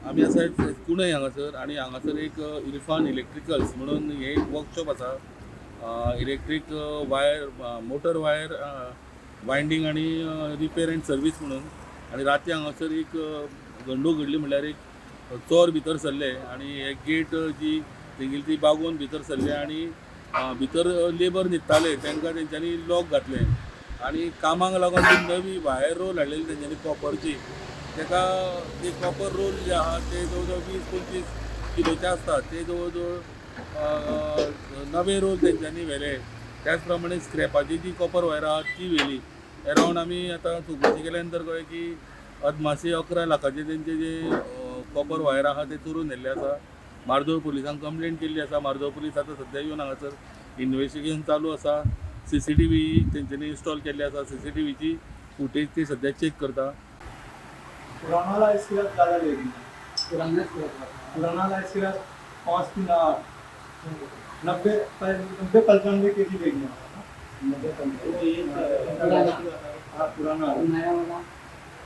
आमी आसा कुणय हांगासर आनी हांगासर एक इरफान इलेक्ट्रिकल्स म्हणून हे एक वर्कशॉप आसा electric wire motor wire winding आनी रिपेर एंड सर्वीस म्हणून. आनी राती हांगासर एक घडणूक घडली म्हणल्यार एक चोर भितर सरले आनी हे गेट जी तेंगेली ती बागोवन भितर सरले आनी भितर लेबर न्हिदताले तांकां तेंच्यांनी लॉक घातलें आनी कामाक लागून ती नवी वायर रोल हाडलेली तेंच्यांनी कॉपरची. तेका ते कॉपर रोल जे आहा ते जवळ जवळ 20-25 किलोचे आसतात. ते जवळ जवळ नवे रोल तेंच्यांनी व्हेले. त्याच प्रमाणे स्क्रॅपाची जी कॉपर वायर आहा ती व्हेली. अरावंड आमी आतां चौकशी केल्या नंतर कळ्ळें की अदमासे 11 लाखाचे तेंचे जे कॉपर वायर आहा ते चोरून व्हेल्ले आसा. मार्दोळ पुलिसांक कंप्लेंट केल्ली आसा. मार्दोळ पुलीस आतां सद्या येवन हांगासर इन्व्हेस्टिगेशन चालू आसा. CCTV तेंच्यांनी इन्स्टॉल केल्ले आसा. CCTVची फुटेज ती सद्या चेक करता. पुराना वाला इसके बाद ज़्यादा लेगी। पुराना वाला इसके बाद 5 3 8 90 95 केजी लेगी। 90 हाँ पुराना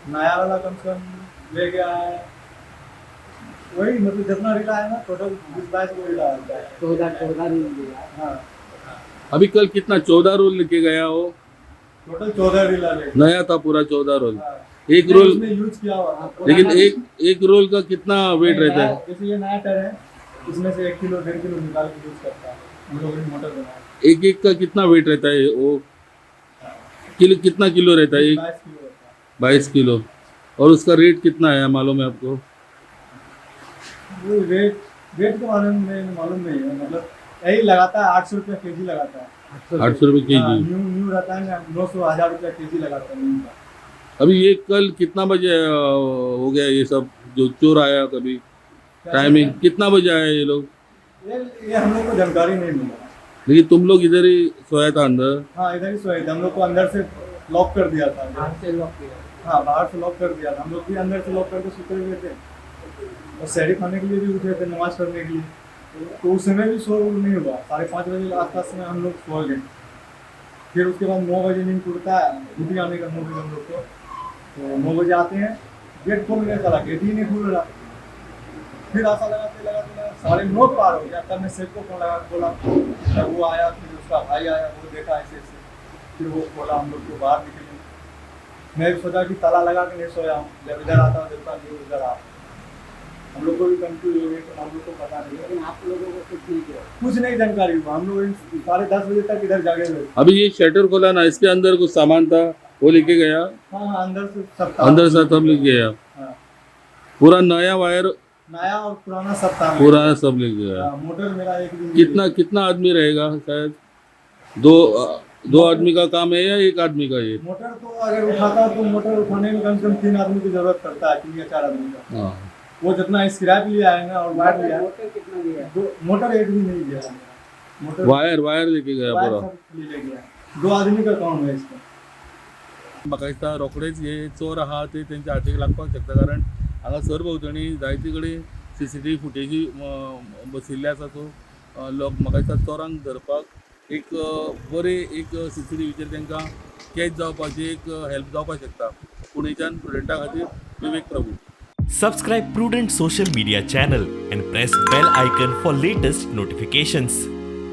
नया वाला कम से कम ले गया है वही मतलब जितना रिला है ना टोटल 20-22 को रिला है 14 हाँ अभी कल कितना 14 रोल लेके गया हो. टोटल 14 रिला ले नया था पूरा 14 रोल. हाँ। एक रोल उसमें यूज किया हुआ लेकिन एक रोल का कितना वेट रहता है. जैसे ये नया टायर है इसमें से 1 किलो 1.5 किलो निकाल के यूज करता है हम लोगों ने मोटर बनाया एक का कितना वेट रहता है वो कितना किलो रहता है. 22 किलो होता है 22 किलो. और उसका रेट कितना है मालूम है आपको. वो रेट के बारे में मालूम नहीं है मतलब यही लगाता है 800 रुपया केजी लगाता है 800 रुपये केजी. न्यू रहता है ना 900-1000 रुपया केजी लगाता है न्यू का. अभी ये कल कितना बजे हो गया ये सब जो चोर आया कभी टाइमिंग कितना बजे आया ये लोग. ये हम लोग को जानकारी नहीं मिला. लेकिन तुम लोग इधर ही सोया था अंदर. हाँ इधर ही सोए थे हम लोग को अंदर से लॉक कर दिया था. हाँ बाहर से लॉक कर दिया था. हम लोग भी अंदर से लॉक करके सुते हुए थे और सहरी खाने के लिए भी उठे थे नमाज पढ़ने के लिए. तो उस समय भी शोर नहीं हुआ. 5:30 बजे आसपास में हम लोग सो गए. फिर उसके बाद 9 बजे नींद टूटता है. ड्यूटी आने का 9 बजे हम लोग को. तो 9 बजे आते हैं गेट खोलने चला गेट ही नहीं खुल रहा. फिर आशा लगाते 9:30 पार हो गया. तब मैं सेठ को फोन लगा बोला तब वो आया. फिर उसका भाई आया वो देखा ऐसे फिर वो बोला हम लोग को बाहर निकले. मैं भी सोचा कि ताला लगा के नहीं सोया हूँ. जब इधर आता देखता इधर आ हम लोग को भी कंफ्यूज हो गए. तो हम लोग को पता नहीं लेकिन आप लोगों को कुछ नहीं जानकारी हुआ. हम लोग 10:30 बजे तक इधर जागे हुए. अभी ये शटर खोला ना इसके अंदर कुछ सामान था वो लेके गया. हाँ अंदर से सब लेके गया. हाँ पूरा नया वायर नया और पुराना सब था. पुराना सब लेके गया. मोटर मेरा एक दिन कितना आदमी रहेगा शायद दो आदमी का काम है या एक आदमी का ये. मोटर तो अगर उठाता तो मोटर उठाने में कम से कम 3 आदमी की जरूरत पड़ता है 3 या 4 आदमी का. हाँ वो जितना स्क्रैप लिया है ना और वायर लिया है मोटर एक भी नहीं गया. मोटर वायर लेके गया वायर पूरा. सब ले गया. 2 आदमी का काम है इसका. म्हाका दिसता रोखडेच हे चोर आहा ते तेंच्या हातीक लागपाक शकता कारण हांगा सरभोंवतणी जायते कडेन CCTV फुटेजी बशिल्ले आसा. सो लोक म्हाका दिसता चोरांक धरपाक एक बरे एक CCTVचेर तांकां कॅच जावपाची एक हेल्प जावपाक शकता. पुणेच्यान स्टुडंटा खातीर विवेक प्रभू. Subscribe Prudent social media channel and press bell icon for latest notifications.